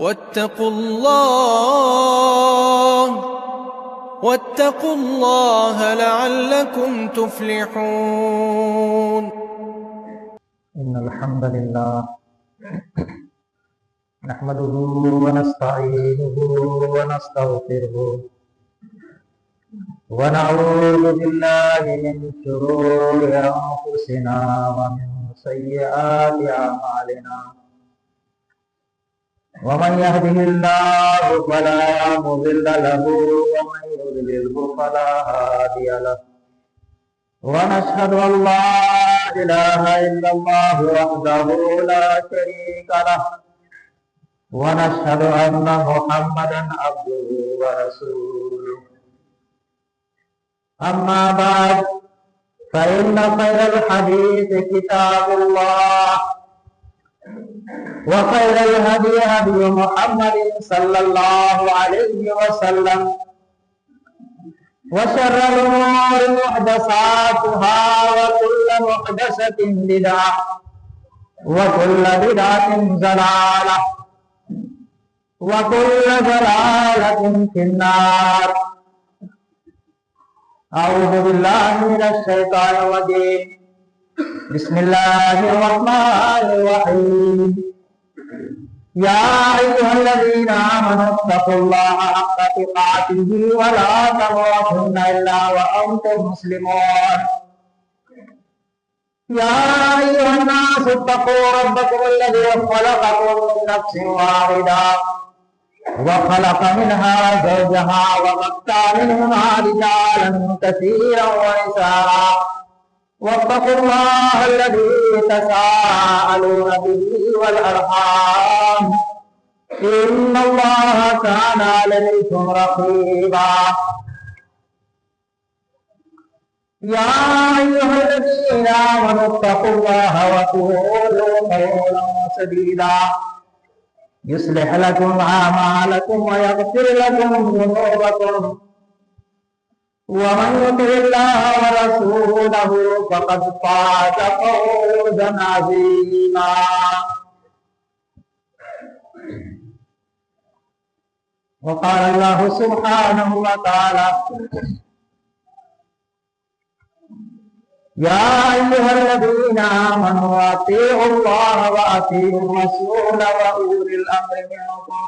واتقوا الله لعلكم تفلحون. إن الحمد لله نحمده ونستعينه ونستغفره ونعوذ بالله من شرور أنفسنا ومن سيئات أعمالنا، ومن يهده الله فلا مضل له ومن يضلله فلا هادي له، ونشهد أن لا إله إلا الله وحده لا شريك له، ونشهد أن محمدا عبده ورسوله. أما بعد، فإن خير الحديث كتاب الله، وخير الهدي هدي محمد صلى الله عليه وسلم، وشر الأمور محدثاتها، وكل محدثة بدعة، وكل بدعة ضلالة، وكل ضلالة في النار. أعوذ بالله من الشيطان الرجيم. بسم الله الرحمن الرحيم. يا أيها الذين آمنوا اتقوا الله حق تقاته ولا تموتن إلا وأنتم مسلمون. يا أيها الناس اتقوا ربكم الذي خلقكم من نفس واحدة وخلق منها زوجها وبث منهما رجالا كثيرا ونساء، واتقوا الله الذي تساءلون به والأرحام، إن الله كان عليكم رقيبا. يا أيها الذين آمنوا اتقوا الله وقولوا قولا سديدا يصلح لكم أعمالكم ويغفر لكم ذنوبكم، ومن يطع الله ورسوله فقد فاز فوزا عظيما. وقال الله سبحانه وتعالى: يا أيها الذين آمنوا أطيعوا الله وأطيعوا الرسول وأولي الأمر منكم،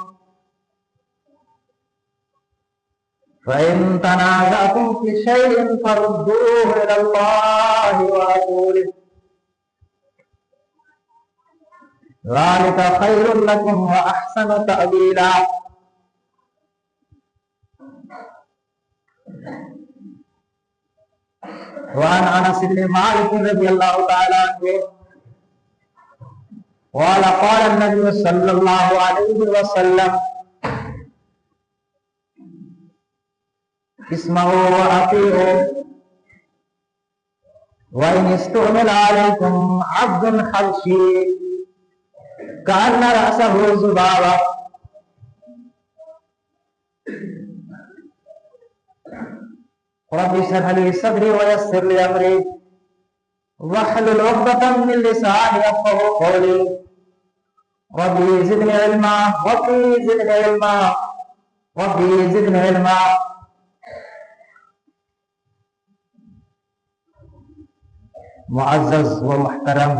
فإن تنازعتم في شيء فردوه إلى الله ورسوله، ذلك خير لكم وأحسن تأويلا. وعن أنس بن مالك رضي الله تعالى عنه قال: قال النبي صلى الله عليه وسلم: اسمعوا وأطيعوا، وإن استعمل عليكم عبد حبشي كأن رأسه ذبابة رب اشرح لي صدري ويسر لي أمري واحلل عقدة من لساني يفقهوا قولي ربي زدني علما ربي زدني علما ربي زدني علما. معزز و محترم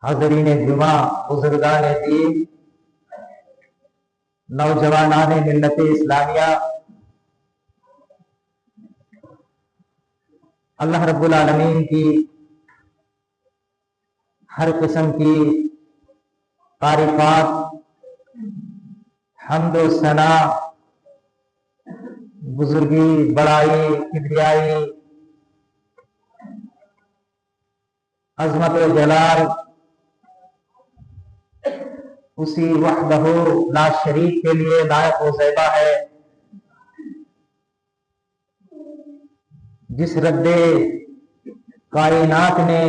حاضرین جمعہ، بزرگان دین، نوجوانان ملت اسلامیہ، اللہ رب العالمین کی ہر قسم کی تعریفات، حمد و ثنا، بزرگی، بڑائی، کبریائی، عظمت و جلال اسی وحدہ لا شریک کے لیے لائق و زیبا ہے، جس رب کائنات نے،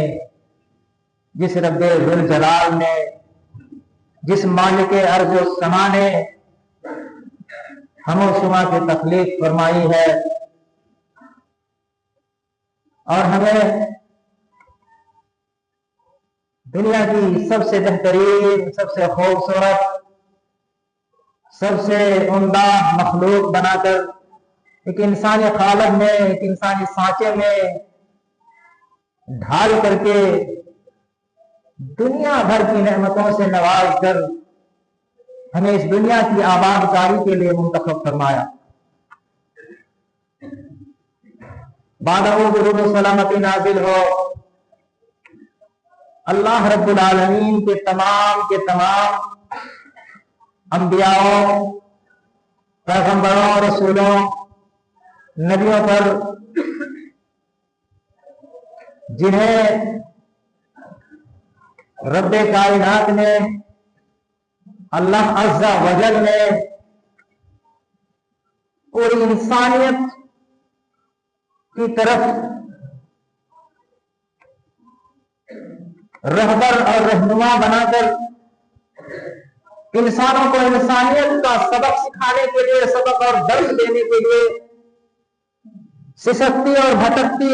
جس رب ذوالجلال نے، جس مالک ارض و سما نے ہم و شما کی تخلیق فرمائی ہے اور ہمیں دنیا کی سب سے بہترین، سب سے خوبصورت، سب سے عمدہ مخلوق بنا کر ایک انسانی قالب میں، ایک انسانی سانچے میں ڈھال کر کے دنیا بھر کی نعمتوں سے نواز کر ہمیں اس دنیا کی آباد کاری کے لیے منتخب فرمایا۔ بعد وہ درود و سلامتی نازل ہو اللہ رب العالمین کے تمام انبیاءوں، پیغمبروں، رسولوں، نبیوں پر، جنہیں رب کائنات نے، اللہ عز و جل نے پوری انسانیت کی طرف رہبر اور رہنما بنا کر انسانوں کو انسانیت کا سبق سکھانے کے لیے، سبق اور درس دینے کے لیے سسکتی اور بھٹکتی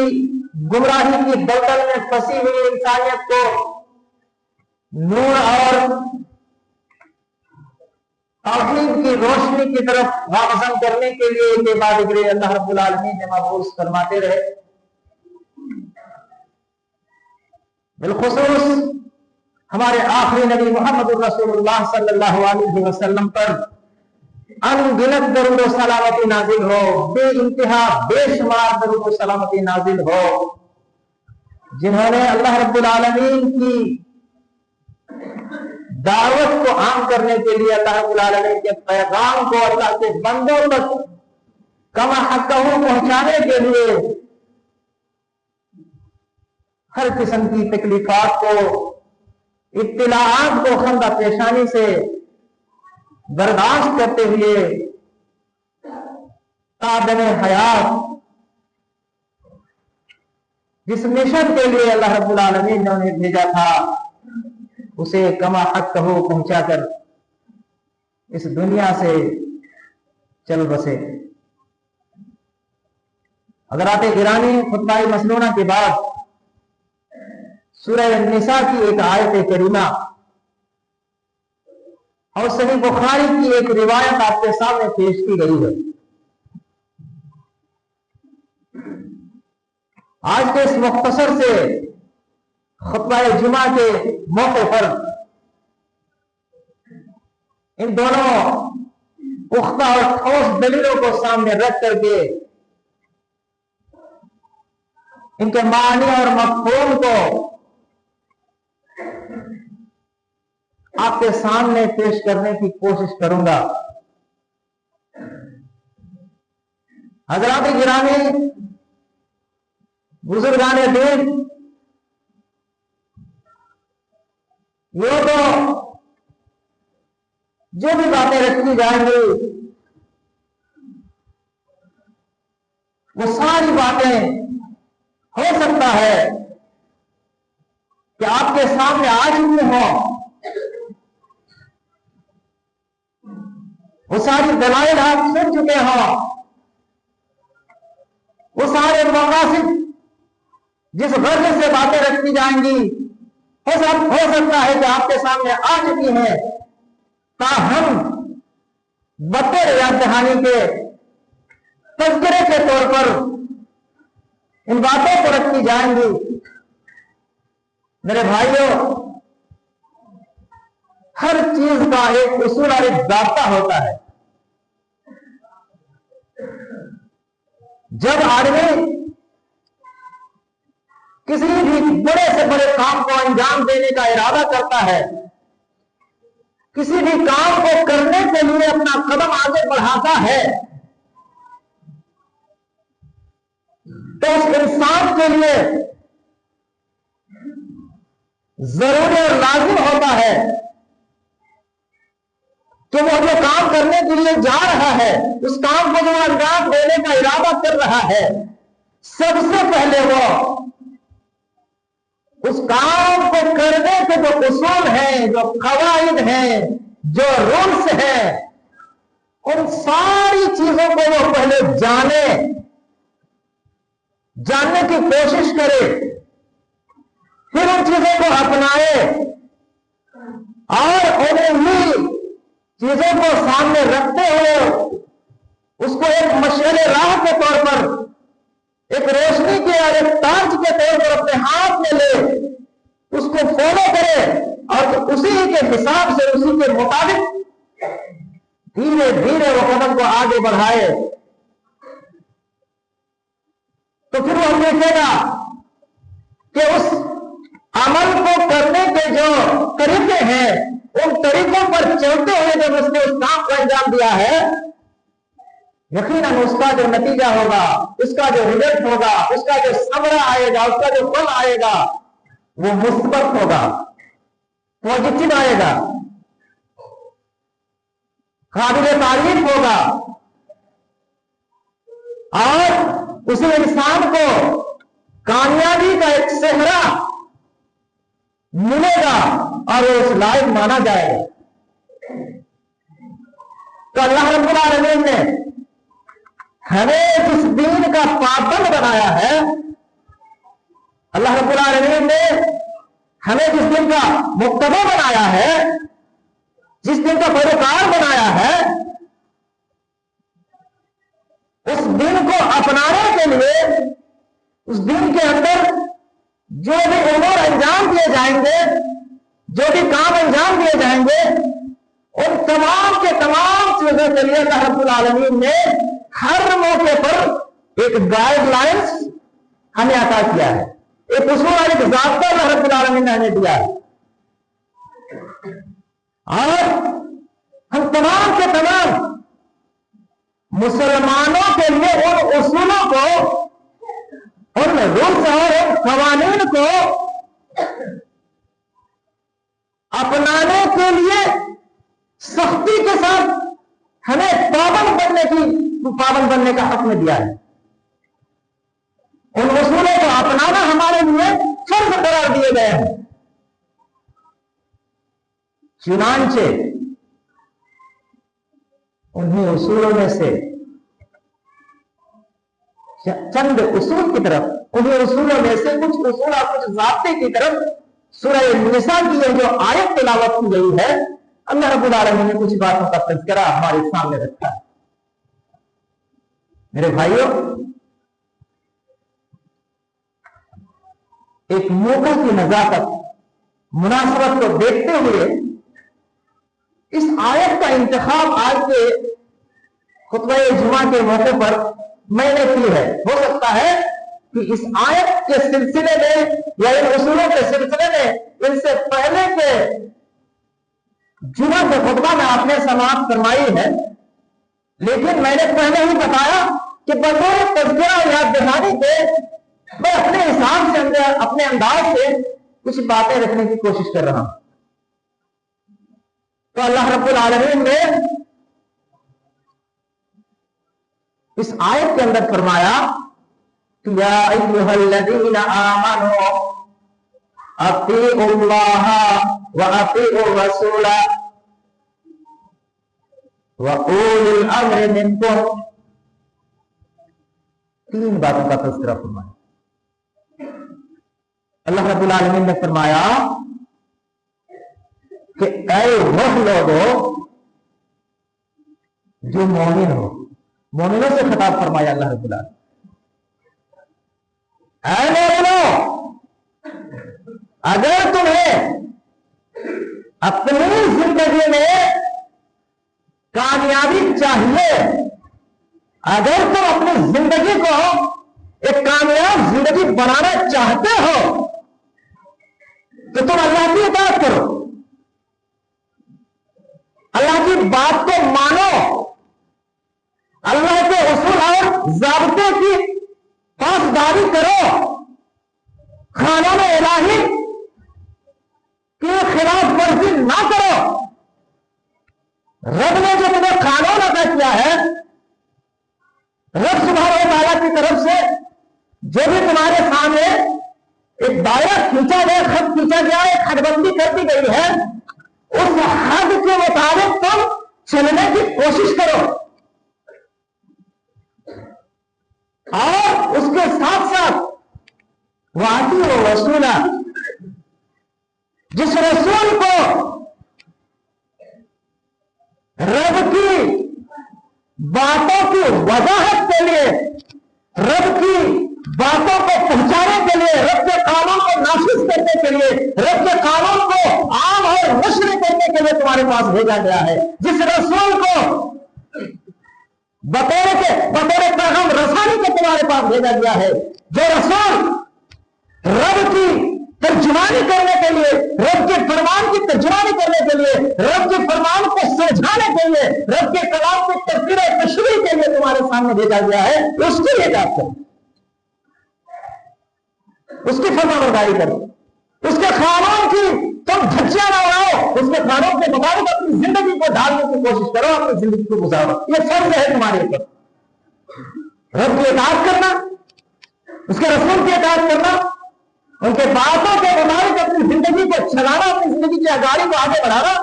گمراہی کی دلدل میں پھنسی ہوئی انسانیت کو نور اور توحید کی روشنی کی طرف راغب کرنے کے لیے کے بعد اللہ رب العالمین نے مبعوث فرماتے رہے۔ بالخصوص ہمارے آخری نبی محمد رسول اللہ صلی اللہ علیہ وسلم پر ان گنت درود و سلامتی نازل ہو، بے انتہا بے شمار درود و سلامتی نازل ہو، جنہوں نے اللہ رب العالمین کی دعوت کو عام کرنے کے لیے، اللہ رب العالمین کے پیغام کو اللہ کے بندوں تک کما حقہ پہنچانے کے لیے ہر قسم کی تکلیفات کو، ابتلاءات کو خندہ پیشانی سے برداشت کرتے ہوئے تادم حیات جس مشن کے لیے اللہ رب العالمین نے انہیں بھیجا تھا اسے کما حق کہو پہنچا کر اس دنیا سے چل بسے۔ حضرات گرامی، خطبہ مسنونہ کے بعد سورہ النساء کی ایک آیت کریمہ اور صحیح بخاری کی ایک روایت آپ کے سامنے پیش کی گئی ہے۔ آج کے اس مختصر سے خطبہ جمعہ کے موقع پر ان دونوں پختہ اور ٹھوس دلیلوں کو سامنے رکھ کر کے ان کے معنی اور مفہوم کو آپ کے سامنے پیش کرنے کی کوشش کروں گا۔ حضرات گرامی، بزرگان دین، یہ تو جو بھی باتیں رکھی جائیں گی وہ ساری باتیں ہو سکتا ہے کہ آپ کے سامنے آ چکی ہوں، وہ ساری دلائل آپ سن چکے ہوں، وہ سارے مقاصد جس غرض سے باتیں رکھی جائیں گی ہو سکتا ہے کہ آپ کے سامنے آ چکی ہیں، تاہم بطور یاد دہانی کے تذکرے کے طور پر ان باتوں کو رکھی جائیں گی۔ میرے بھائیوں، ہر چیز کا ایک اصول اور ایک ضابطہ ہوتا ہے۔ جب آدمی کسی بھی بڑے سے بڑے کام کو انجام دینے کا ارادہ کرتا ہے، کسی بھی کام کو کرنے کے لیے اپنا قدم آگے بڑھاتا ہے، تو اس انسان کے لیے ضروری اور لازم ہوتا ہے کہ وہ جو کام کرنے کے لیے جا رہا ہے، اس کام کو جو انجام دینے کا ارادہ کر رہا ہے، سب سے پہلے وہ اس کام کو کرنے کے جو اصول ہیں، جو قواعد ہیں، جو رولز ہیں، ان ساری چیزوں کو وہ پہلے جاننے کی کوشش کرے، پھر ان چیزوں کو اپنائے اور انہیں چیزوں کو سامنے رکھتے ہوئے اس کو ایک مشعل راہ کے طور پر، ایک روشنی کے اور ایک ٹارچ کے طور پر اپنے ہاتھ میں لے، اس کو فالو کرے اور اسی کے حساب سے، اسی کے مطابق دھیرے دھیرے وہ قدم کو آگے بڑھائے، تو پھر وہ دیکھے گا کہ اس عمل کو کرنے کے جو طریقے ہیں، ان طریقوں پر چلتے ہوئے جب اس نے اس کام کو انجام دیا ہے، یقیناً اس کا جو نتیجہ ہوگا، اس کا جو رزلٹ ہوگا، اس کا جو ثمرہ آئے گا، اس کا جو پھل آئے گا، وہ مثبت ہوگا، پازیٹو آئے گا، قابل تعریف ہوگا، اور اسی انسان کو کامیابی کا ایک صحرا ملے گا اور وہ اس لائق مانا جائے گا۔ تو اللہ رب العالمین نے ہمیں جس دین کا پابند بنایا ہے، اللہ رب العالمین نے ہمیں جس دن کا مقتدی بنایا ہے، جس دن کا پیروکار بنایا ہے، اس دن کو اپنانے کے لیے، اس دن کے اندر جو بھی امور انجام دیے جائیں گے، جو بھی کام انجام دیے جائیں گے، ان تمام کے تمام چیزوں کے لیے اللہ رب العالمین نے ہر موقع پر ایک گائیڈ لائنس ہمیں عطا کیا ہے، ایک اصول اور ایک ضابطہ اللہ رب العالمین نے ہمیں دیا ہے، اور ہم تمام کے تمام مسلمانوں کے لیے ان اصولوں کو، ان رولز اور ان قوانین کو اپنانے کے لیے سختی کے ساتھ ہمیں پابند بننے کا حکم دیا ہے۔ ان اصولوں کو اپنانا ہمارے لیے فرض قرار دیے گئے ہیں۔ چنانچہ انہیں اصولوں میں سے چند اصول کی طرف، انہیں اصولوں میں سے کچھ اصول اور کچھ ضابطے کی طرف سورہ نساء کی جو آیت تلاوت کی گئی ہے، اللہ رب العالمین نے کچھ باتوں کا تذکرہ ہمارے سامنے رکھا ہے۔ میرے بھائیوں، ایک موقع کی نزاکت، مناسبت کو دیکھتے ہوئے اس آیت کا انتخاب آج کے خطبہ جمعہ کے موقع پر میں نے کی ہے۔ ہو سکتا ہے کہ اس آیت کے سلسلے میں یا ان اصولوں کے سلسلے میں ان سے پہلے کے جمعہ کے خطبہ میں آپ نے سماعت فرمائی ہے، لیکن میں نے پہلے ہی بتایا کہ بطور تذکرہ اور یاد دہانی کے میں اپنے حساب سے، اپنے انداز سے کچھ باتیں رکھنے کی کوشش کر رہا ہوں۔ تو اللہ رب العالمین نے اس آیت کے اندر فرمایا کہ یا ایھا الذین آمنوا اطیعوا اللہ واطیعوا الرسول واولی الامر منکم، تین باتوں کا تذکرہ فرمایا۔ اللہ رب العالمین نے فرمایا کہ اے وہ لوگوں جو مومن ہو، مومنوں سے خطاب فرمایا اللہ رب العالمین، اے مومنوں، اگر تمہیں اپنی زندگی میں کامیابی چاہیے، اگر تم اپنی زندگی کو ایک کامیاب زندگی بنانا چاہتے ہو تو تم اللہ کی اطاعت کرو، اللہ کی بات کو مانو، اللہ کے اصول اور ضابطے کی پاسداری کرو، قانون الہی کی خلاف ورزی نہ کرو۔ رب نے جو تمہیں قانون عطا کیا ہے، رب سبحانہ و تعالیٰ کی طرف سے جو بھی تمہارے سامنے ایک دائرہ کھینچا گیا، خط کھینچا گیا، ایک حد بندی کر دی گئی ہے، اس حد کے مطابق تم چلنے کی کوشش کرو، اور اس کے ساتھ ساتھ واطیعوا الرسول، جس رسول کو رب کی باتوں کی وضاحت کے لیے، رب کی باتوں کو پہنچانے کے لیے، رب کے قانون کو نافذ کرنے کے لیے، رب کے قانون کو عام اور نشر کرنے کے لیے تمہارے پاس بھیجا گیا ہے، جس رسول کو بطور پیغام رسانی کو تمہارے پاس بھیجا گیا ہے، جو رسول رب کی ترجمانی کرنے کے لیے، رب کے فرمان کی ترجمانی کرنے کے لیے، رب کے فرمان کو سمجھانے کے لیے، رب کے کلام کی تفسیر و تشریح کے لیے تمہارے سامنے بھیجا گیا ہے، اس کی اطاعت کرو، اس کی فرمانبرداری کرو، اس کے قانون کی تم دھجیاں نہ اڑاؤ، اس کے قانون کے مطابق اپنی زندگی کو ڈھالنے کی کوشش کرو، اپنی زندگی کو گزارو، یہ فرض ہے تمہارے اوپر، رب کی اطاعت کرنا، اس کے رسول کی اطاعت کرنا، ان کے باتوں کے مطابق اپنی زندگی کو چلانا، اپنی زندگی کی گاڑی کو آگے بڑھانا،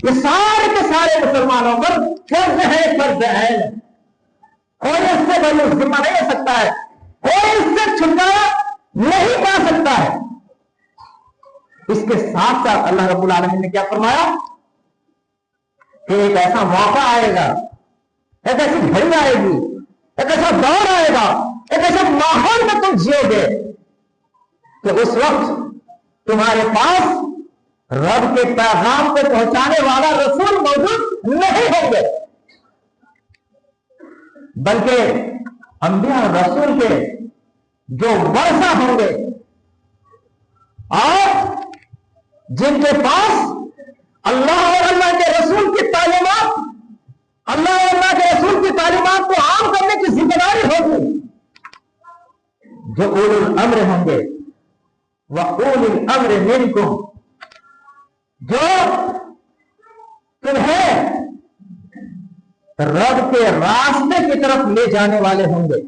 یہ سارے کے سارے مسلمانوں پر فرض ہے، فرض ہے، کوئی اس سے بڑی ذمہ نہیں ہو سکتا ہے، کوئی اس سے چھٹکارا نہیں پا سکتا ہے۔ اس کے ساتھ ساتھ اللہ رب العالمین نے کیا فرمایا کہ ایک ایسا موقع آئے گا، ایک ایسی گھڑی آئے گی، ایک ایسا دور آئے گا، ایک ایسا ماحول میں تم جیو گے کہ اس وقت تمہارے پاس رب کے پیغام کو پہنچانے والا رسول موجود نہیں ہوں گے، بلکہ انبیاء اور رسول کے جو ورثہ ہوں گے اور جن کے پاس اللہ اور اللہ کے رسول کی تعلیمات، اللہ اور اللہ کے رسول کی تعلیمات کو عام کرنے کی ذمہ داری ہوگی، جو اولو الامر ہوں گے، وَأُولِي الْأَمْرِ مِنْكُمْ، جو تمہیں رب کے راستے کی طرف لے جانے والے ہوں گے،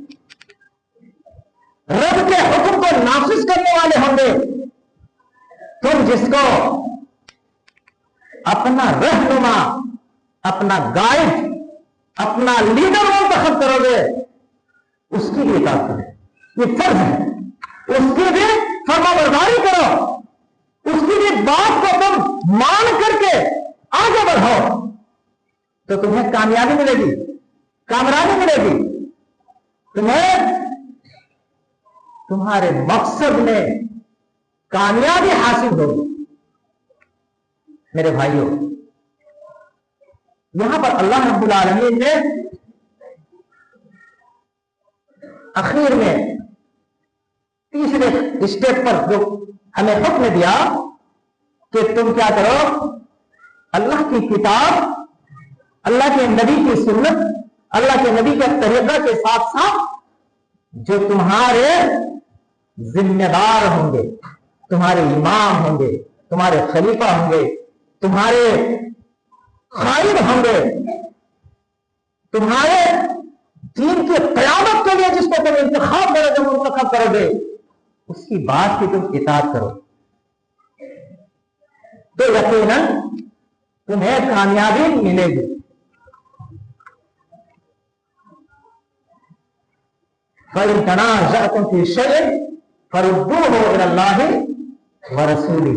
رب کے حکم کو نافذ کرنے والے ہوں گے، تم جس کو اپنا رہنما، اپنا گائیڈ، اپنا لیڈر منتخب کرو گے، اس کی بھی اطاعت کرو، یہ فرض ہے، اس کی بھی فرمانبرداری کرو، اس کی بھی بات کو تم مان کر کے آگے بڑھو، تو تمہیں کامیابی ملے گی، کامیابی ملے گی، تمہیں تمہارے مقصد میں کامیابی حاصل ہوگی۔ میرے بھائیوں، یہاں پر اللہ رب العالمین نے اخیر میں تیسرے اسٹیپ پر جو ہمیں حکم دیا کہ تم کیا کرو، اللہ کی کتاب، اللہ کے نبی کی سنت، اللہ کے نبی کے طریقہ کے ساتھ ساتھ جو تمہارے ذمہ دار ہوں گے، تمہارے امام ہوں گے، تمہارے خلیفہ ہوں گے، تمہارے قائد ہوں گے، تمہارے دین کی قیادت کے لیے جس کو تم انتخاب کرو گے، منتخب کرو گے، اس کی بات کی تم اطاعت کرو، تو یقیناً تمہیں کامیابی ملے گی۔ فَإِن تَنَازَعْتُمْ فِي شَيْءٍ فَرُدُّوهُ إِلَى اللَّهِ وَرَسُولِهِ،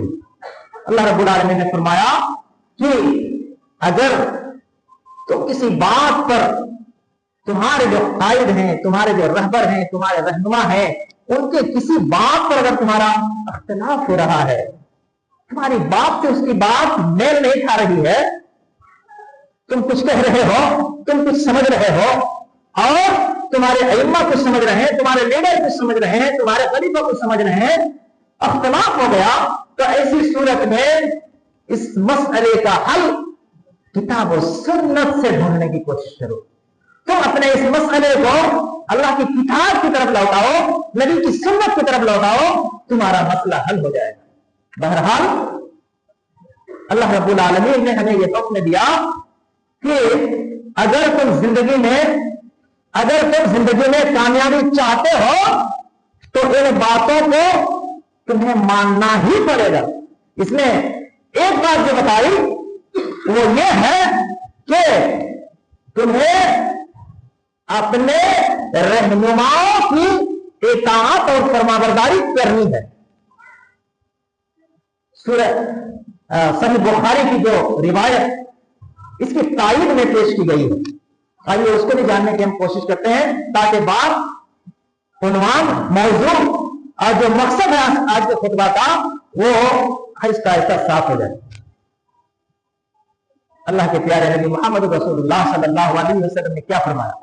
اللہ رب العالمین نے فرمایا کہ اگر تم کسی بات پر، تمہارے جو قائد ہیں، تمہارے جو رہبر ہیں، تمہارے رہنما ہیں، ان کے کسی بات پر اگر تمہارا اختلاف ہو رہا ہے، تمہاری بات سے اس کی بات میل نہیں کھا رہی ہے، تم کچھ کہہ رہے ہو، تم کچھ سمجھ رہے ہو، اور تمہارے ائمہ کچھ سمجھ رہے ہیں، تمہارے لیڈر کچھ سمجھ رہے ہیں، تمہارے خلیفہ کچھ سمجھ رہے ہیں، اختلاف ہو گیا، تو ایسی صورت میں اس مسئلے کا حل کتاب و سنت سے ڈھونڈنے کی کوشش کرو۔ تم اپنے اس مسئلے کو اللہ کی کتاب کی طرف لوٹاؤ، نبی کی سنت کی طرف لوٹاؤ، تمہارا مسئلہ حل ہو جائے گا۔ بہرحال اللہ رب العالمین نے ہمیں یہ حکم دیا کہ اگر تم زندگی میں کامیابی چاہتے ہو تو ان باتوں کو تمہیں ماننا ہی پڑے گا۔ اس میں ایک بات جو بتائی وہ یہ ہے کہ تمہیں اپنے رہنماؤں کی اطاعت اور فرمانبرداری کرنی ہے۔ سورہ صحیح بخاری کی جو روایت اس کی تائید میں پیش کی گئی ہے، آئیے اس کو بھی جاننے کی ہم کوشش کرتے ہیں تاکہ بات، عنوان، موضوع اور جو مقصد ہے آج کے خطبہ کا وہ آہستہ آہستہ صاف ہو جائے۔ اللہ کے پیارے نبی محمد رسول اللہ صلی اللہ علیہ وسلم نے کیا فرمایا؟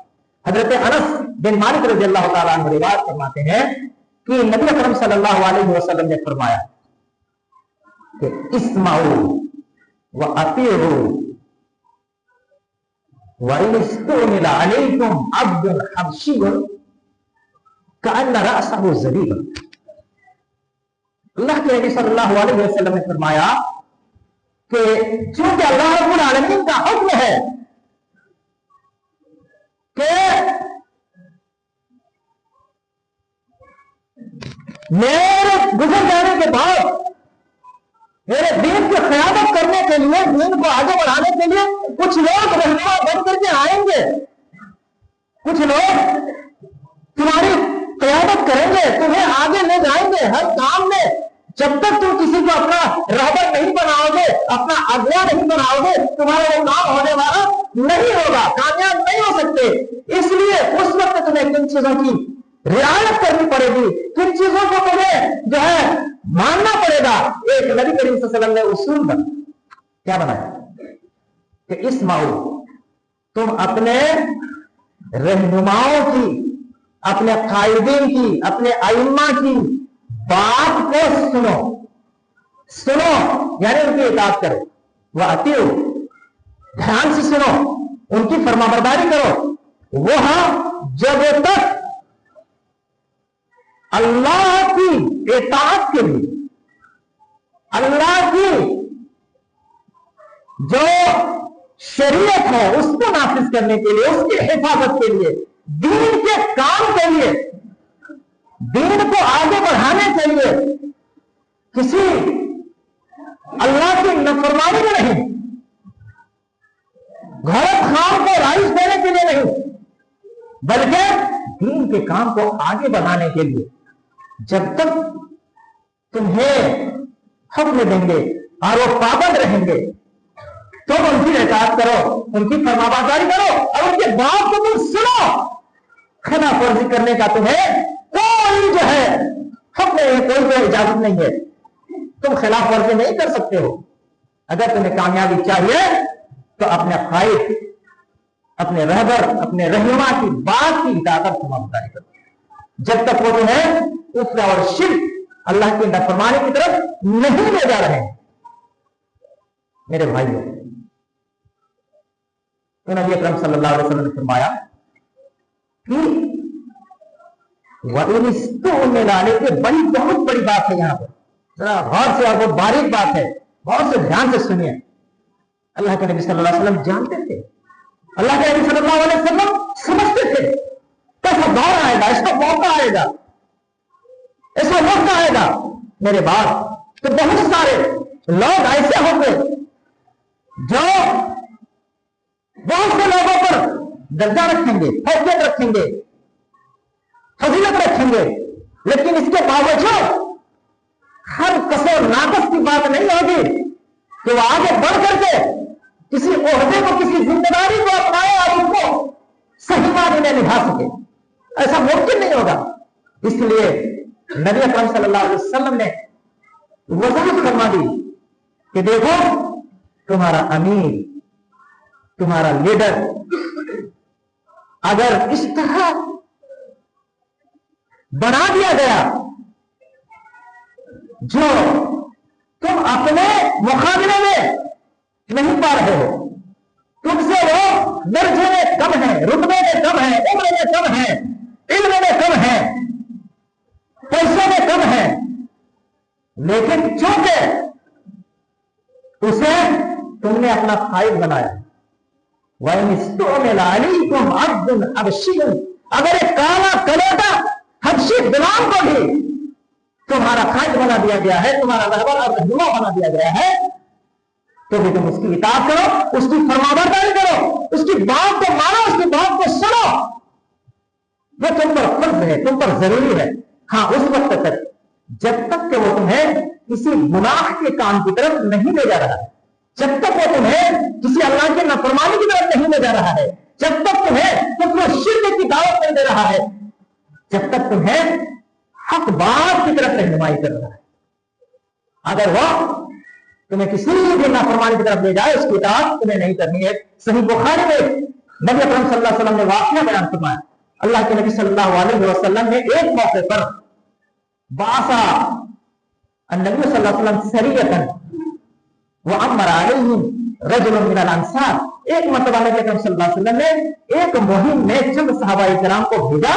حضرت انس بن مالک رضی اللہ تعالیٰ عنہ روایت فرماتے ہیں کہ نبی اکرم صلی اللہ علیہ وسلم نے فرمایا کہ اسمعوا واطیعوا وان استعمل علیکم عبد حبشی کأن رأسہ زبیب۔ اللہ کے نبی صلی اللہ علیہ وسلم نے فرمایا کہ چونکہ اللہ رب العالمین کا حکم ہے کہ میرے گزر جانے کے بعد میرے دین کی قیادت کرنے کے لیے، دین کو آگے بڑھانے کے لیے کچھ لوگ رہنما بن کر کے آئیں گے، کچھ لوگ تمہاری قیادت کریں گے، تمہیں آگے لے جائیں گے ہر کام میں۔ جب تک تم کسی کو اپنا رہبر نہیں بناؤ گے، اپنا اگوا نہیں بناؤ گے، تمہارا وہ کام ہونے والا نہیں ہوگا، کامیاب نہیں ہو سکتے۔ اس لیے اس وقت تمہیں کن چیزوں کی رعایت کرنی پڑے گی، کن چیزوں کو تمہیں جو ہے ماننا پڑے گا۔ ایک نبی کریم صلی اللہ علیہ وسلم نے اصول کیا بنایا کہ اسمعوا، تم اپنے رہنماؤں کی، اپنے قائدین کی، اپنے ائمہ کی بات کو سنو یعنی ان کی اطاعت کرو، واطیعوا، دھیان سے سنو، ان کی فرما برداری کرو، وہ جب تک اللہ کی اطاعت کے لیے، اللہ کی جو شریعت ہے اس کو نافذ کرنے کے لیے، اس کی حفاظت کے لیے، دین کے کام کے لیے، دین کو آگے بڑھانے کے لیے، کسی اللہ کی نافرمانی میں نہیں، غلط کام کو رائج دینے کے لیے نہیں، بلکہ دین کے کام کو آگے بڑھانے کے لیے جب تک تمہیں حکم دیں گے اور وہ پابند رہیں گے تم ان کی اطاعت کرو، ان کی فرمانبرداری کرو، اور ان کے بات کو تم سنو۔ خلاف ورزی کرنے کا تمہیں کوئی جو ہے حکم نہیں، کوئی اجازت نہیں ہے، تم خلاف ورزی نہیں کر سکتے ہو۔ اگر تمہیں کامیابی چاہیے تو اپنے قائد، اپنے رہبر، اپنے رہنما کی بات کی اطاعت اور فرمانبرداری کرو، جب تک وہ تمہیں کفر اور شرک، اللہ کی نافرمانی کی طرف نہیں لے جا رہے ہیں۔ میرے بھائیوں، تو نبی اکرم صلی اللہ علیہ وسلم نے فرمایا کہ وَإِنِ اسْتُعْمِلَ عَلَيْكُمْ، بڑی بہت بڑی بات ہے یہاں پر، ذرا غور سے اور بہت باریک بات ہے، بہت سے دھیان سے سنیے۔ اللہ کے نبی صلی اللہ علیہ وسلم جانتے تھے، اللہ کے نبی صلی اللہ علیہ وسلم سمجھتے تھے ایسا دور آئے گا، ایسا موقع آئے گا، ایسا وقت آئے گا میرے بعد تو بہت سارے لوگ ایسے ہوں گے جو بہت سے لوگوں پر درجہ رکھیں گے، حیثیت رکھیں گے، فضیلت رکھیں گے، لیکن اس کے باوجود ہر قصور ناقص کی بات نہیں ہوگی کہ وہ آگے بڑھ کر کے کسی عہدے کو، کسی ذمہ داری کو اپنائے اور اس کو صحیح معنی میں نبھا سکے، ایسا ممکن نہیں ہوگا۔ اس لیے نبی اکرم صلی اللہ علیہ وسلم نے وضاحت فرما دی کہ دیکھو تمہارا امیر، تمہارا لیڈر اگر اس طرح بنا دیا گیا جو تم اپنے مقابلے میں نہیں پا رہے ہو، تم سے وہ درجے میں کم ہے، رتبے میں کم ہے، عمر میں کم ہے، علم میں کم ہے، پیسے میں کم ہے، لیکن چونکہ اسے تم نے اپنا قائد بنایا، وَإِنِ اسْتُعْمِلَ عَلَيْكُمْ عَبْدٌ حَبَشِيٌّ، اگر ایک کالا کلوٹا حبشی غلام کو بھی تمہارا قائد بنا دیا گیا ہے، تمہارا رہبر اور رہنما بنا دیا گیا ہے، تو بھی تم اس کی اطاعت کرو، اس کی فرمانبرداری کرو، اس کی بات کو مانو، اس کی بات کو سنو۔ وہ تم پر فرض ہے، تم پر ضروری ہے، ہاں اس وقت تک جب تک کہ وہ تمہیں کسی گناہ کے کام کی طرف نہیں لے جا رہا ہے، جب تک وہ تمہیں کسی اللہ کے نافرمانی کی طرف نہیں لے جا رہا ہے، جب تک تمہیں کفر شرک کی دعوت نہیں دے رہا ہے، جب تک تمہیں حق بات کی طرف رہنمائی کر رہا ہے، اگر وہ تمہیں کسی بھی نافرمانی کی طرف لے جائے اس کی اطاعت تمہیں نہیں کرنی ہے۔ صحیح بخاری میں نبی اکرم صلی اللہ علیہ وسلم نے واقعہ بیان فرمایا، اللہ کے نبی صلی اللہ علیہ وسلم نے ایک موقع پر باسا النبی صلی اللہ علیہ وسلم سریۃ وامر علیہم رجل من الانصار، ایک مرتبہ نبی اکرم صلی اللہ علیہ وسلم نے ایک مہم میں چند صحابہ کرام کو بھیجا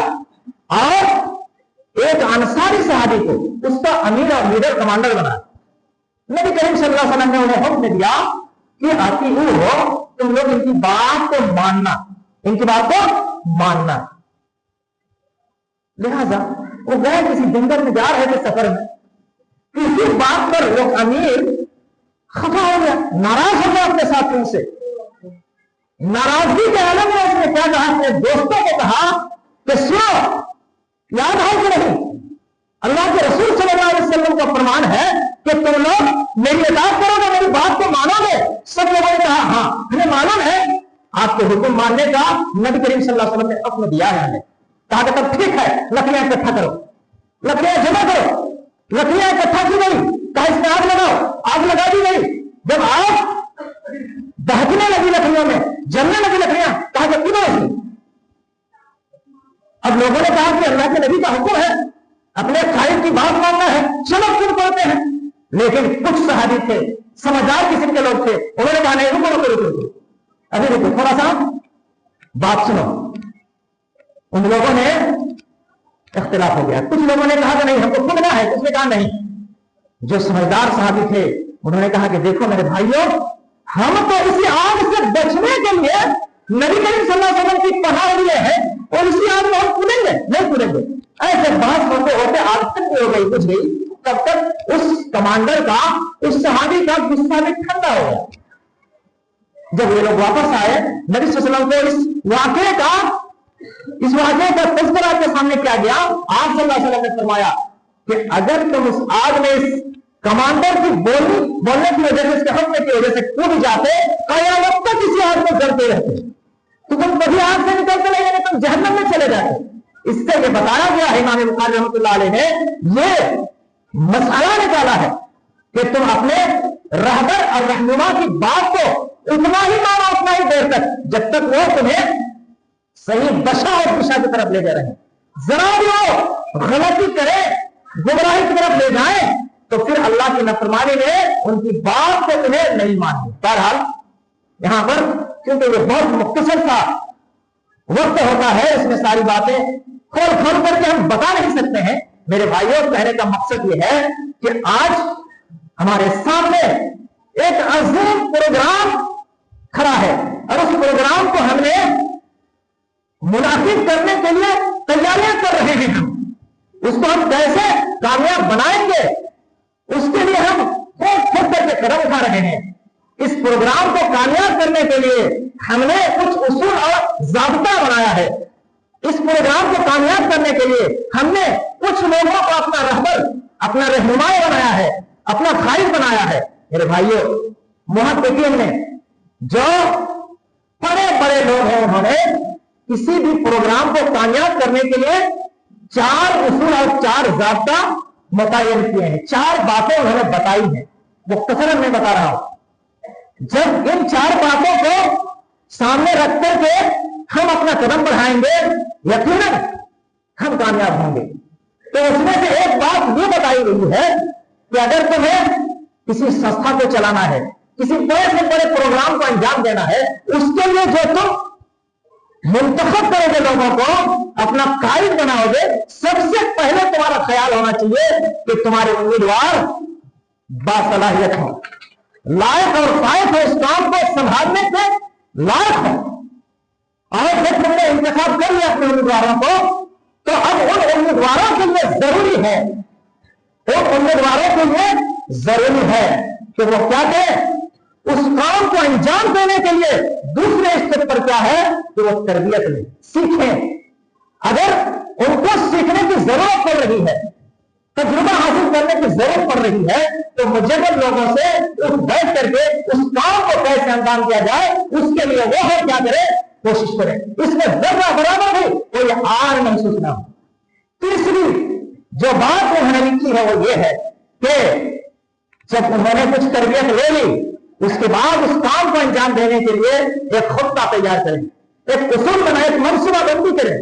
اور ایک انصاری صحابی کو اس کا امیر اور لیڈر کمانڈر بنایا۔ نبی کریم صلی اللہ علیہ وسلم نے انہیں حکم دیا کہ اطیعوا ہو، تم لوگ ان کی بات کو ماننا، ان کی بات کو ماننا۔ لہذا وہ گئے کسی جنگل میں جا رہے تھے سفر میں، کسی بات پر وہ امیر خفا ہو گیا، ناراض ہو گیا اپنے ساتھیوں سے۔ ناراضگی کے عالم میں اس نے کیا کہا، اپنے دوستوں کو کہا کہ سنو، یاد ہے کہ نہیں اللہ کے رسول صلی اللہ علیہ وسلم کا فرمان ہے کہ تم لوگ میری اطاعت کرو گے، میری بات کو مانو گے؟ سب لوگوں نے کہا ہاں ہمیں معلوم ہے آپ کو حکم ماننے کا نبی کریم صلی اللہ علیہ وسلم نے حکم دیا ہے ہمیں۔ کہا کہ تب ٹھیک ہے، لکڑیاں اکٹھا کرو، لکڑیاں جمع کرو۔ لکڑیاں اکٹھا کی گئی، کہا اس میں آگ لگاؤ، آگ لگا دی گئی۔ جب آگ دہکنے لگی لکڑیوں میں، جلنے لگی لکڑیاں، کہا کہ ادھر سے۔ اب لوگوں نے کہا کہ اللہ کے نبی کا حکم ہے، اپنے قائد کی بات ماننا ہے، چلو خود پڑھتے ہیں۔ لیکن کچھ صحابی تھے، سمجھدار قسم کے لوگ تھے، انہوں نے کہا نہیں، رکو رکو رکو، ابھی رکو، تھوڑا سا بات سنو۔ ان لوگوں نے اختلاف ہو گیا، کچھ لوگوں نے کہا کہ نہیں ہم کو خود نہ ہے، کچھ نے کہا نہیں۔ جو سمجھدار صحابی تھے انہوں نے کہا کہ دیکھو میرے بھائیوں، ہم تو اسی آگ سے بچنے کے لیے نبی کریم صلی اللہ علیہ وسلم کی پناہ لیے ہیں اور اسی آگ میں ہم کودیں گے؟ نہیں کودیں گے۔ ایسے بات ہوتے ہوتے آگ تک ہو گئی، بجھ گئی، تب تک اس کمانڈر کا، اس صحابی کا غصہ بھی ٹھنڈا ہو گیا۔ جب یہ لوگ واپس آئے، نبی صلی اللہ علیہ وسلم کو اس واقعے کا تذکرہ کے سامنے کیا گیا، آپ صلی اللہ علیہ وسلم نے فرمایا کہ اگر تم اس آگ میں اس کمانڈر کی بولنے کی وجہ سے، اس کے حکم کی وجہ سے کود جاتے، قیامت تک اسی آگ میں جلتے رہتے، تو تم کبھی آگ سے نکلتے نہیں، یعنی تم جہنم میں چلے جاتے۔ اس سے یہ بتایا گیا ہے، امام بخاری رحمۃ اللہ علیہ نے یہ مسئلہ نکالا ہے کہ تم اپنے رہبر اور رہنما کی بات کو اتنا ہی مانو، اتنا ہی دیر تک، جب تک وہ تمہیں صحیح دشا اور دشا کی طرف لے جا رہے ہیں۔ ذرا بھی وہ غلطی کرے، گمراہی کی طرف لے جائیں، تو پھر اللہ کی نافرمانی میں ان کی بات کو تمہیں نہیں ماننی۔ بہرحال یہاں پر کیونکہ یہ بہت مختصر سا وقت ہوتا ہے، اس میں ساری باتیں کھول کھول کر کے ہم بتا نہیں سکتے ہیں۔ میرے بھائیوں، کہنے کا مقصد یہ ہے کہ آج ہمارے سامنے ایک عظیم پروگرام کھڑا ہے اور اس پروگرام کو ہم نے منعقد کرنے کے لیے تیاریاں کر رہے ہیں۔ ہم اس کو ہم کیسے کامیاب بنائیں گے، اس کے لیے ہم خود کر کے قدم اٹھا رہے ہیں۔ اس پروگرام کو کامیاب کرنے کے لیے ہم نے کچھ اصول اور ضابطہ بنایا ہے۔ اس پروگرام کو کامیاب کرنے کے لیے ہم نے کچھ لوگوں کو اپنا رہبر، اپنا رہنما بنایا ہے، اپنا قائد بنایا ہے۔ میرے بھائیوں، محققین نے، جو بڑے بڑے لوگ ہیں، انہوں نے کسی بھی پروگرام کو کامیاب کرنے کے لیے 4 اصول اور 4 ضابطہ متعین کیے ہیں۔ 4 باتیں انہوں نے بتائی ہیں، مختصراً میں بتا رہا ہوں۔ جب ان 4 باتوں کو سامنے رکھ کر کے ہم اپنا قدم بڑھائیں گے، یقیناً ہم کامیاب ہوں گے۔ تو اس میں سے ایک بات یہ بتائی گئی ہے کہ اگر تمہیں کسی سنستھا کو چلانا ہے، کسی بڑے سے بڑے پروگرام کو انجام دینا ہے، اس کے لیے جو تم منتخب کرو گے، لوگوں کو اپنا قائد بناؤ گے، سب سے پہلے تمہارا خیال ہونا چاہیے کہ تمہارے امیدوار باصلاحیت ہوں، لائق اور فائق ہو، اس کام کو سنبھالنے کے لائق ہو۔ اور جب تم نے انتخاب کر لیا اپنے امیدواروں کو، تو اب ان امیدواروں کے لیے ضروری ہے، ان امیدواروں کے لیے ضروری ہے کہ وہ کیا کریں، اس کام کو انجام دینے کے لیے دوسرے اسٹیپ پر کیا ہے کہ وہ تربیت لیں، سیکھیں۔ اگر ان کو سیکھنے کی ضرورت پڑ رہی ہے تجربہ حاصل کرنے کی ضرورت پڑ رہی ہے تو مجرد لوگوں سے بیٹھ کر کے اس کام کو کیسے انجام کیا جائے اس کے لیے وہ ہے کیا کرے، کوشش کرے، اس میں ذرہ برابر بھی کوئی آر محسوس نہ ہو۔ تیسری جو بات انہوں نے لکھی ہے وہ یہ ہے کہ جب انہوں نے کچھ تربیت لے لی اس کے بعد اس کام کو انجام دینے کے لیے ایک خطہ تیار کریں، ایک اصول بنائے، ایک منصوبہ بندی کریں،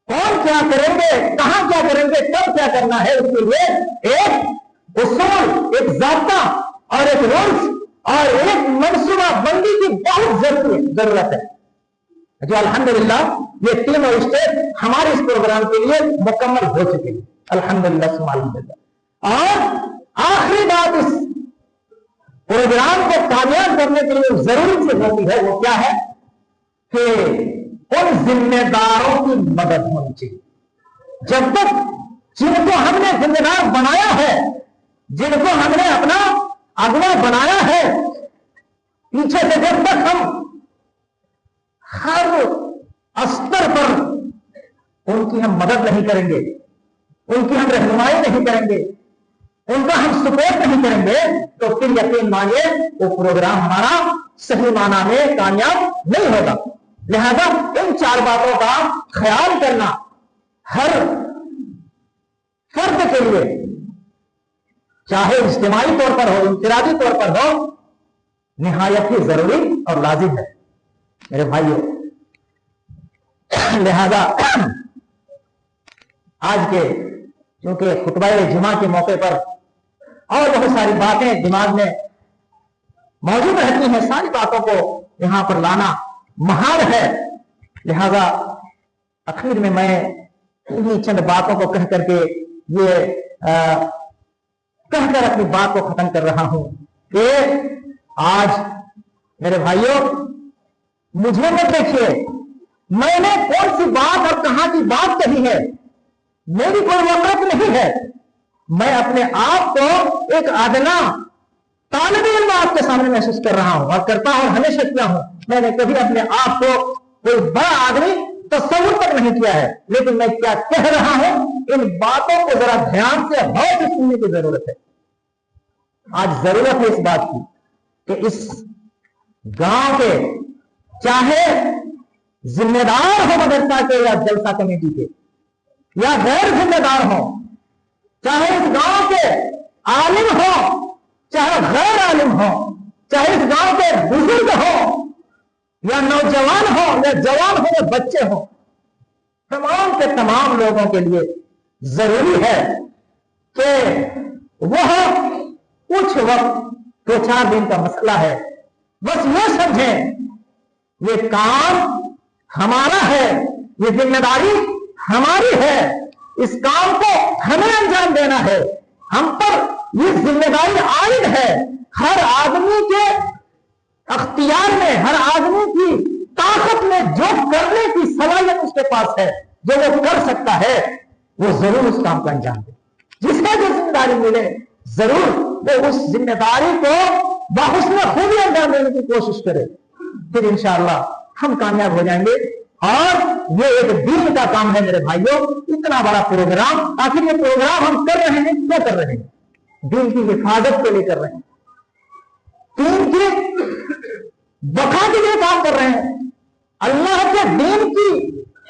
کون کیا کریں گے، کہاں کیا کریں گے، کب کیا کرنا ہے، اس کے لیے ایک اصول، ایک ضابطہ اور ایک رولز اور ایک منصوبہ بندی کی بہت ضرورت ہے، جو الحمدللہ یہ تینوں اسٹیپ ہمارے اس پروگرام کے لیے مکمل ہو چکے ہیں، الحمدللہ ثم الحمدللہ۔ اور آخری بات اس پروگرام کو کامیاب کرنے کے لیے ضروری سے ہوتی ہے وہ کیا ہے کہ ان ذمہ داروں کی مدد ہونی چاہیے۔ جب تک جن کو ہم نے ذمہ دار بنایا ہے، جن کو ہم نے اپنا اگوا بنایا ہے، پیچھے سے جب تک ہم ہر استر پر ان کی ہم مدد نہیں کریں گے، ان کی ہم رہنمائی نہیں کریں گے، ان کا ہم سپورٹ نہیں کریں گے تو پھر یقین مانیے وہ پروگرام ہمارا صحیح معنی میں کامیاب نہیں ہوگا۔ لہذا ان چار باتوں کا خیال کرنا ہر فرد کے لیے، چاہے اجتماعی طور پر ہو، انفرادی طور پر ہو، نہایت ہی ضروری اور لازم ہے میرے بھائیوں۔ لہذا آج کے چونکہ خطبہ جمعہ کے موقع پر اور بہت ساری باتیں دماغ میں موجود رہتی ہیں، ساری باتوں کو یہاں پر لانا محال ہے، لہذا اخیر میں انہی چند باتوں کو کہہ کر کے یہ کہہ کر اپنی بات کو ختم کر رہا ہوں کہ آج میرے بھائیوں مجھے مت دیکھیے میں نے کون سی بات اور کہاں کی بات کہی ہے، میری کوئی وقت نہیں ہے، میں اپنے آپ کو ایک ادنا طالب علم آپ کے سامنے محسوس کر رہا ہوں اور کرتا ہوں، ہمیشہ کیا ہوں، میں نے کبھی اپنے آپ کو کوئی بڑا آدمی تصور تک نہیں کیا ہے، لیکن میں کیا کہہ رہا ہوں ان باتوں کو ذرا دھیان سے غور سے سننے کی ضرورت ہے۔ آج ضرورت ہے اس بات کی کہ اس گاؤں کے چاہے ذمہ دار ہو مدرسہ کے یا جلسہ کمیٹی کے یا غیر ذمہ دار ہو، چاہے اس گاؤں کے عالم ہو چاہے غیر عالم ہو، چاہے اس گاؤں کے بزرگ ہو یا نوجوان ہو یا جوان ہو یا بچے ہو، تمام کے تمام لوگوں کے لیے ضروری ہے کہ وہ کچھ وقت 2-4 دن کا مسئلہ ہے، بس یہ سمجھیں یہ کام ہمارا ہے، یہ ذمہ داری ہماری ہے، اس کام کو ہمیں انجام دینا ہے، ہم پر یہ ذمہ داری عائد ہے۔ ہر آدمی کے اختیار میں، ہر آدمی کی طاقت میں جو کرنے کی صلاحیت اس کے پاس ہے، جو وہ کر سکتا ہے، وہ ضرور اس کام کا انجام دے۔ جس کا جو ذمہ داری ملے ضرور وہ اس ذمہ داری کو بحسن خوبی انجام دینے کی کوشش کرے، پھر انشاءاللہ ہم کامیاب ہو جائیں گے۔ اور یہ ایک دین کا کام ہے میرے بھائیوں، اتنا بڑا پروگرام، آخر یہ پروگرام ہم کر رہے ہیں کیوں کر رہے ہیں؟ دین کی حفاظت کے لیے کر رہے ہیں، دین کی بقا کے لیے کام کر رہے ہیں۔ اللہ کے دین کی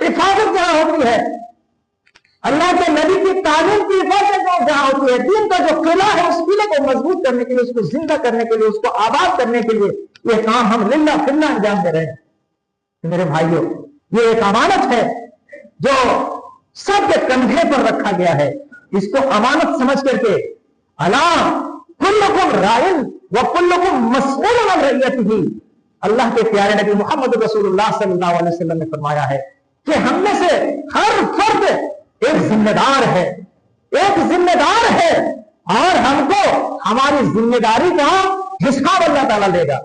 حفاظت جہاں ہوتی ہے، اللہ کے نبی کی تعلیم کی حفاظت جہاں ہوتی ہے، دین کا جو قلعہ ہے اس قلعے کو مضبوط کرنے کے لیے، اس کو زندہ کرنے کے لیے، اس کو آباد کرنے کے لیے یہ کام ہم للہ فلہ انجام دے رہے ہیں۔ میرے بھائیوں یہ ایک امانت ہے جو سب کے کندھے پر رکھا گیا ہے، اس کو امانت سمجھ کر کے الا کلکم راعٍ وکلکم مسئول عن رعیتہ، اللہ کے پیارے نبی محمد رسول اللہ صلی اللہ علیہ وسلم نے فرمایا ہے کہ ہم میں سے ہر فرد ایک ذمہ دار ہے، ایک ذمہ دار ہے، اور ہم کو ہماری ذمہ داری کا حساب اللہ تعالیٰ دے گا۔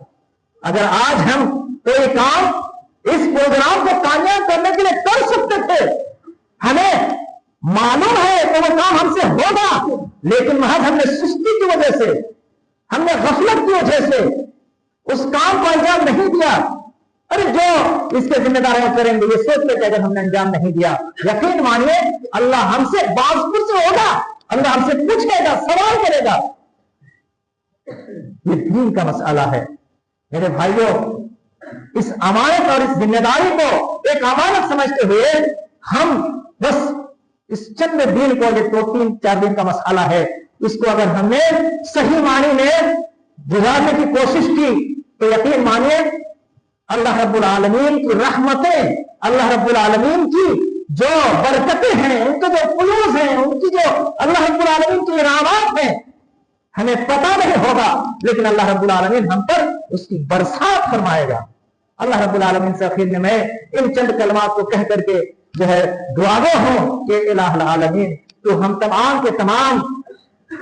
اگر آج ہم کوئی کام اس پروگرام کو کامیاب کرنے کے لیے کر سکتے تھے، ہمیں معلوم ہے کہ وہ کام ہم سے ہوگا، لیکن محض ہم نے سستی کی وجہ سے، ہم نے غفلت کی وجہ سے اس کام کو انجام نہیں دیا، ارے جو اس کے ذمہ دار کریں گے یہ سوچ لے کہ اگر ہم نے انجام نہیں دیا، یقین مانیے اللہ ہم سے باز پرس ہوگا، اللہ ہم سے پوچھے گا، سوال کرے گا۔ یہ دین کا مسئلہ ہے میرے بھائیوں۔ اس امانت اور اس ذمہ داری کو ایک امانت سمجھتے ہوئے ہم بس اس چند دن کو، یہ 2-3-4 دن کا مسئلہ ہے، اس کو اگر ہم نے صحیح معنی میں گزارنے کی کوشش کی تو یقین مانیے اللہ رب العالمین کی رحمتیں، اللہ رب العالمین کی جو برکتیں ہیں، ان کے جو فیوز ہیں، ان کی جو اللہ رب العالمین کی انعامات ہیں، ہمیں پتہ نہیں ہوگا لیکن اللہ رب العالمین ہم پر اس کی برسات فرمائے گا۔ اللہ رب العالمین سے آخر میں ان چند کلمات کو کہہ کر کے جو ہے دعا گو ہوں کہ الہ العالمین تو ہم تمام کے تمام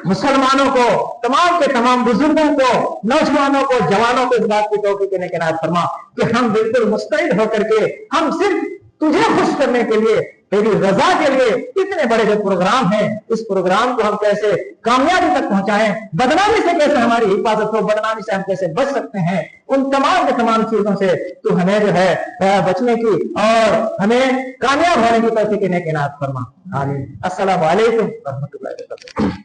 مسلمانوں کو، تمام کے تمام بزرگوں کو، نوجوانوں کو، جوانوں کو اس بات کی توفیق عنایت فرما کہ ہم بالکل مستعد ہو کر کے ہم صرف تجھے خوش کرنے کے لیے، تیری رضا کے لیے اتنے بڑے جو پروگرام ہیں، اس پروگرام کو ہم کیسے کامیابی تک پہنچائیں، بدنامی سے کیسے ہماری حفاظت ہو، بدنامی سے ہم کیسے بچ سکتے ہیں، ان تمام کے تمام چیزوں سے تو ہمیں جو ہے بچنے کی اور ہمیں کامیاب ہونے کی توفیق عنایت فرما۔ آمین۔ السلام علیکم ورحمۃ اللہ وبرکاتہ۔